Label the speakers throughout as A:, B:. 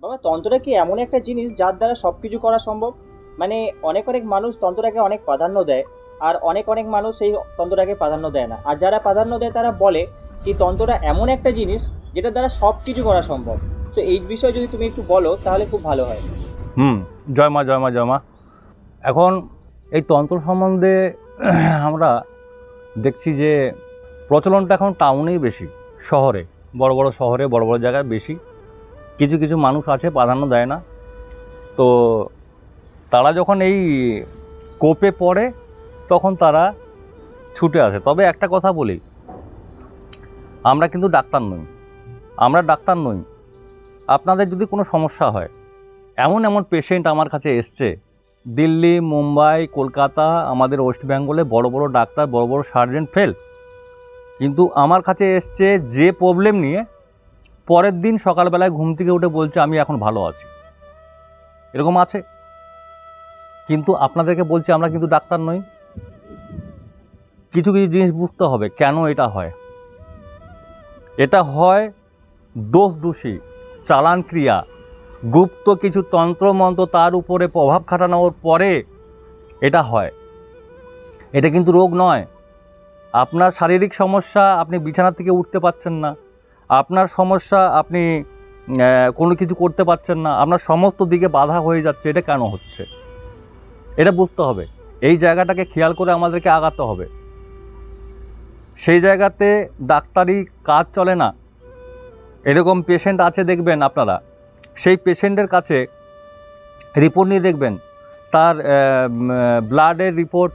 A: বাবা, তন্ত্রটা কি এমন একটা জিনিস যার দ্বারা সব কিছু করা সম্ভব? মানে অনেক অনেক মানুষ তন্ত্রটাকে অনেক প্রাধান্য দেয়, আর অনেক অনেক মানুষ সেই তন্ত্রটাকে প্রাধান্য দেয় না। আর যারা প্রাধান্য দেয় তারা বলে কি তন্ত্রটা এমন একটা জিনিস যেটার দ্বারা সব কিছু করা সম্ভব। তো এই বিষয়ে যদি তুমি একটু বলো তাহলে খুব ভালো হয়।
B: হুম। জয় মা, জয় মা, জয় মা। এখন এই তন্ত্র সম্বন্ধে আমরা দেখছি যে প্রচলনটা এখন টাউনেই বেশি, শহরে, বড় বড় শহরে, বড় বড় জায়গায় বেশি। কিছু কিছু মানুষ আছে প্রাধান্য দেয় না। তো তারা যখন এই কোপে পড়ে তখন তারা ছুটে আসে। তবে একটা কথা বলি, আমরা কিন্তু ডাক্তার নই, আমরা ডাক্তার নই। আপনাদের যদি কোনো সমস্যা হয়, এমন এমন পেশেন্ট আমার কাছে এসছে, দিল্লি, মুম্বাই, কলকাতা, আমাদের ওয়েস্ট বেঙ্গলে বড় বড় ডাক্তার, বড় বড় সার্জেন ফেল, কিন্তু আমার কাছে এসছে যে প্রবলেম নিয়ে, পরের দিন সকালবেলায় ঘুম থেকে উঠে বলছে আমি এখন ভালো আছি। এরকম আছে। কিন্তু আপনাদেরকে বলছি আমরা কিন্তু ডাক্তার নই। কিছু কিছু জিনিস বুঝতে হবে কেন এটা হয়। এটা হয় দোষ দোষী, চালান ক্রিয়া, গুপ্ত কিছু তন্ত্রমন্ত্র তার উপরে প্রভাব খাটানোর পরে এটা হয়। এটা কিন্তু রোগ নয়। আপনার শারীরিক সমস্যা, আপনি বিছানা থেকে উঠতে পারছেন না, আপনার সমস্যা আপনি কোনো কিছু করতে পারছেন না, আপনার সমস্ত দিকে বাধা হয়ে যাচ্ছে, এটা কেন হচ্ছে এটা বুঝতে হবে। এই জায়গাটাকে খেয়াল করে আমাদেরকে আগাতে হবে। সেই জায়গাতে ডাক্তারি কাজ চলে না। এরকম পেশেন্ট আছে দেখবেন আপনারা, সেই পেশেন্টের কাছে রিপোর্ট নিয়ে দেখবেন, তার ব্লাডের রিপোর্ট,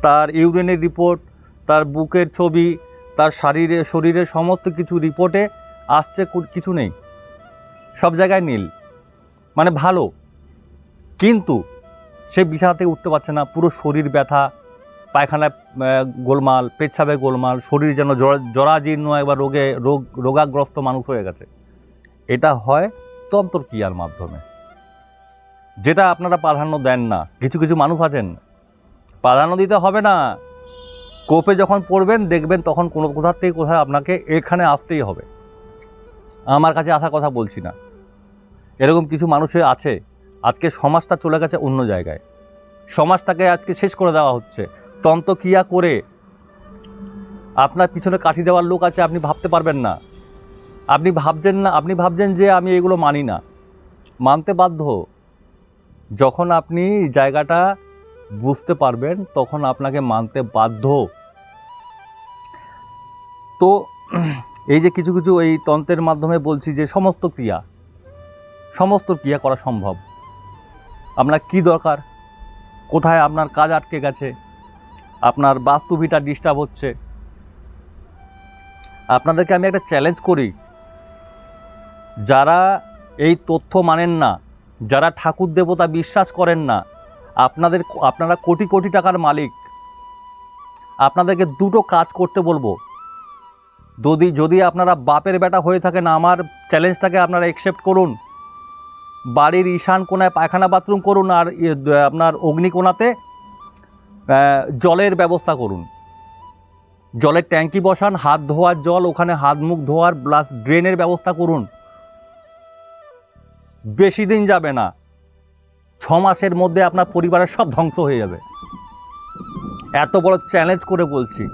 B: তার ইউরিনের রিপোর্ট, তার বুকের ছবি, তার শরীরের সমস্ত কিছু রিপোর্টে আসছে কিছু নেই, সব জায়গায় নীল, মানে ভালো, কিন্তু সে বিছানা থেকে উঠতে পারছে না, পুরো শরীর ব্যথা, পায়খানায় গোলমাল, পেচ্ছাবে গোলমাল, শরীর যেন জরাজীর্ণ, একবার রোগাগ্রস্ত মানুষ হয়ে গেছে। এটা হয় তন্ত্রক্রিয়ার মাধ্যমে, যেটা আপনারা প্রাধান্য দেন না। কিছু কিছু মানুষ আছেন, প্রাধান্য দিতে হবে না, কোপে যখন পড়বেন দেখবেন তখন কোনো কোথার থেকে কোথায় আপনাকে এখানে আসতেই হবে। আমার কাছে আসার কথা বলছি না, এরকম কিছু মানুষের আছে। আজকে সমাজটা চলে গেছে অন্য জায়গায়, সমাজটাকে আজকে শেষ করে দেওয়া হচ্ছে তন্ত্রক্রিয়া করে। আপনার পিছনে কাঠি দেওয়ার লোক আছে, আপনি ভাবতে পারবেন না, আপনি ভাবছেন যে আমি এগুলো মানি না। মানতে বাধ্য। যখন আপনি জায়গাটা বুঝতে পারবেন তখন আপনাকে মানতে বাধ্য। তো এই যে কিছু কিছু এই তন্ত্রের মাধ্যমে বলছি যে সমস্ত ক্রিয়া করা সম্ভব। আপনার কি দরকার, কোথায় আপনার কাজ আটকে গেছে, আপনার বাস্তুভিটা ডিস্টার্ব হচ্ছে, আপনাদেরকে আমি একটা চ্যালেঞ্জ করি, যারা এই তথ্য মানেন না, যারা ঠাকুর দেবতা বিশ্বাস করেন না, আপনারা কোটি কোটি টাকার মালিক, আপনাদেরকে দুটো কাজ করতে বলবো। যদি আপনারা বাপের বেটা হয়ে থাকেন, আমার চ্যালেঞ্জটাকে আপনারা অ্যাকসেপ্ট করুন। বাড়ির ঈশান কোণায় পায়খানা বাথরুম করুন, আর আপনার অগ্নিকোণাতে জলের ব্যবস্থা করুন। জলের ট্যাঙ্কি বসান, হাত ধোয়ার জল, ওখানে হাত মুখ ধোয়ার প্লাস ড্রেনের ব্যবস্থা করুন। বেশি দিন যাবে না, 6 মাসের মধ্যে আপনার পরিবারের সব ধ্বংস হয়ে যাবে। এত বড় চ্যালেঞ্জ করে বলছি।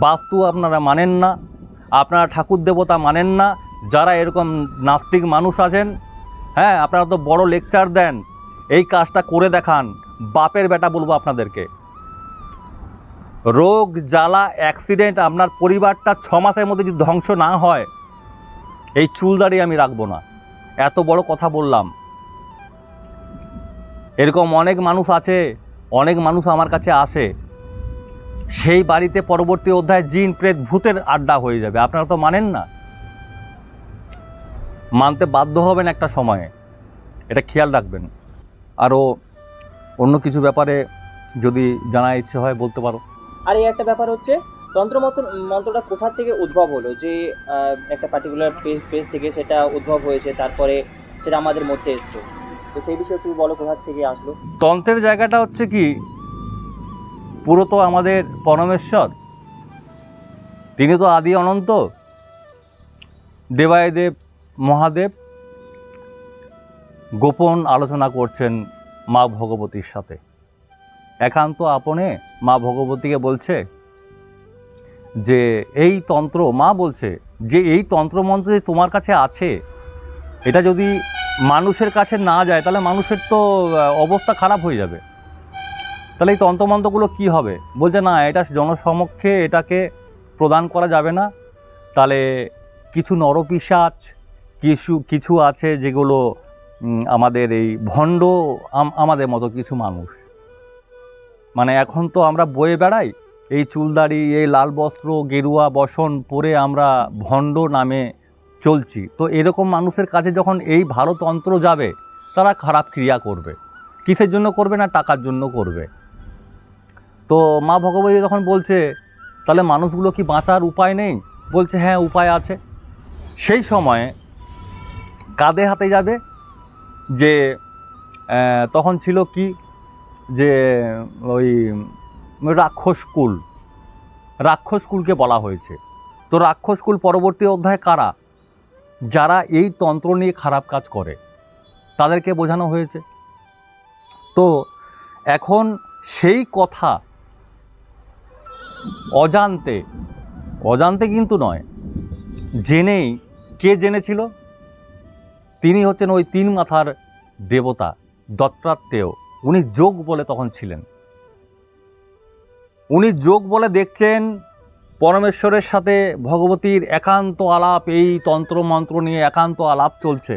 B: বাস্তু আপনারা মানেন না, আপনারা ঠাকুর দেবতা মানেন না, যারা এরকম নাস্তিক মানুষ আছেন, হ্যাঁ, আপনারা তো বড় লেকচার দেন, এই কাজটা করে দেখান। বাপের বেটা বলবো আপনাদেরকে। রোগ জ্বালা অ্যাক্সিডেন্ট, আপনার পরিবারটা 6 মাসের মধ্যে যদি ধ্বংস না হয়, এই চুলদাড়ি আমি রাখবো না। এত বড় কথা বললাম। এরকম অনেক মানুষ আছে, অনেক মানুষ আমার কাছে আসে, সেই বাড়িতে পরবর্তী অধ্যায় জিন প্রেত ভূতের আড্ডা হয়ে যাবে। আপনারা তো মানেন না, মানতে বাধ্য হবেন একটা সময়ে, এটা খেয়াল রাখবেন। আরও অন্য কিছু ব্যাপারে যদি জানার ইচ্ছে হয় বলতে পারো।
A: আর এই একটা ব্যাপার হচ্ছে, মন্ত্রটা কোথা থেকে উদ্ভব হলো, যে একটা পার্টিকুলার পেজ থেকে সেটা উদ্ভব হয়েছে, তারপরে সেটা আমাদের মধ্যে এসছে। তো সেই বিষয়ে তুমি বলো কোথা থেকে আসলো।
B: তন্ত্রের জায়গাটা হচ্ছে কি, পুরো তো আমাদের পরমেশ্বর, তিনি তো আদি অনন্ত, দেবায়দেব মহাদেব, গোপন আলোচনা করছেন মা ভগবতীর সাথে। একান্ত আপনে মা ভগবতীকে বলছে যে এই তন্ত্র, মা বলছে যে এই তন্ত্রমন্ত্র যে তোমার কাছে আছে, এটা যদি মানুষের কাছে না যায় তাহলে মানুষের তো অবস্থা খারাপ হয়ে যাবে। তাহলে এই তন্ত্রমন্ত্রগুলো কী হবে? বলছে না, এটা জনসমক্ষে এটাকে প্রদান করা যাবে না। তাহলে কিছু নরপিশাচ, কিছু আছে যেগুলো আমাদের এই ভণ্ড আমাদের মতো কিছু মানুষ, মানে এখন তো আমরা বয়ে বেড়াই এই চুলদাড়ি, এই লাল বস্ত্র, গেরুয়া বসন পরে আমরা ভণ্ড নামে চলছি। তো এরকম মানুষের কাছে যখন এই ভালো তন্ত্র যাবে, তারা খারাপ ক্রিয়া করবে। কিসের জন্য করবে? না টাকার জন্য করবে। তো মা ভগবতী যখন বলছে তাহলে মানুষগুলো কি বাঁচার উপায় নেই? বলছে হ্যাঁ, উপায় আছে। সেই সময়ে কাঁধে হাতে যাবে যে তখন ছিল কি, যে ওই রাক্ষসকুলকে বলা হয়েছে। তো রাক্ষসকুল পরবর্তী অধ্যায়ে কারা? যারা এই তন্ত্র নিয়ে খারাপ কাজ করে, তাদেরকে বোঝানো হয়েছে। তো এখন সেই কথা অজান্তে কিন্তু নয়, জেনেই, কে জেনেছিল? তিনি হচ্ছেন ওই 3 মাথার দেবতা দত্তাত্রেয়। উনি যোগ বলে তখন ছিলেন। উনি যোগ বলে দেখছেন পরমেশ্বরের সাথে ভগবতীর একান্ত আলাপ, এই তন্ত্রমন্ত্র নিয়ে একান্ত আলাপ চলছে।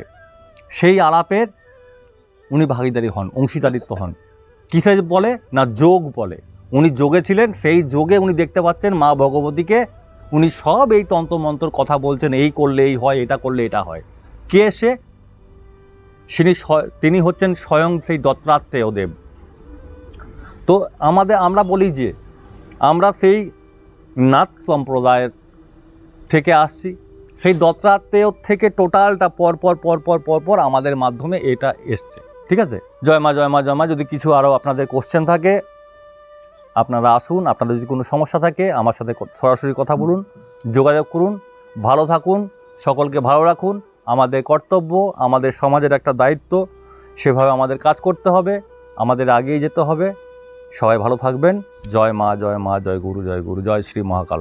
B: সেই আলাপের উনি ভাগীদারি হন, অংশীদারিত্ব হন। কিসে বলে? না যোগ বলে। উনি যোগে ছিলেন, সেই যোগে উনি দেখতে পাচ্ছেন মা ভগবতীকে, উনি সব এই তন্ত্রমন্ত্রর কথা বলছেন, এই করলে এই হয়, এটা করলে এটা হয়। কে সে? তিনি হচ্ছেন স্বয়ং সেই দত্তাত্রেয় দেব। তো আমরা বলি যে আমরা সেই নাথ সম্প্রদায়ের থেকে আসছি, সেই দত্তাত্রেয় থেকে টোটালটা পর আমাদের মাধ্যমে এটা এসছে। ঠিক আছে? জয় মা, জয় মা, জয় মা। যদি কিছু আরও আপনাদের কোশ্চেন থাকে আপনারা আসুন, আপনাদের যদি কোনো সমস্যা থাকে আমার সাথে সরাসরি কথা বলুন, যোগাযোগ করুন। ভালো থাকুন, সকলকে ভালো রাখুন। আমাদের কর্তব্য, আমাদের সমাজের একটা দায়িত্ব, সেভাবে আমাদের কাজ করতে হবে, আমাদের এগিয়ে যেতে হবে। সবাই ভালো থাকবেন। জয় মা, জয় মা, জয় গুরু, জয় গুরু, জয় শ্রী মহাকাল।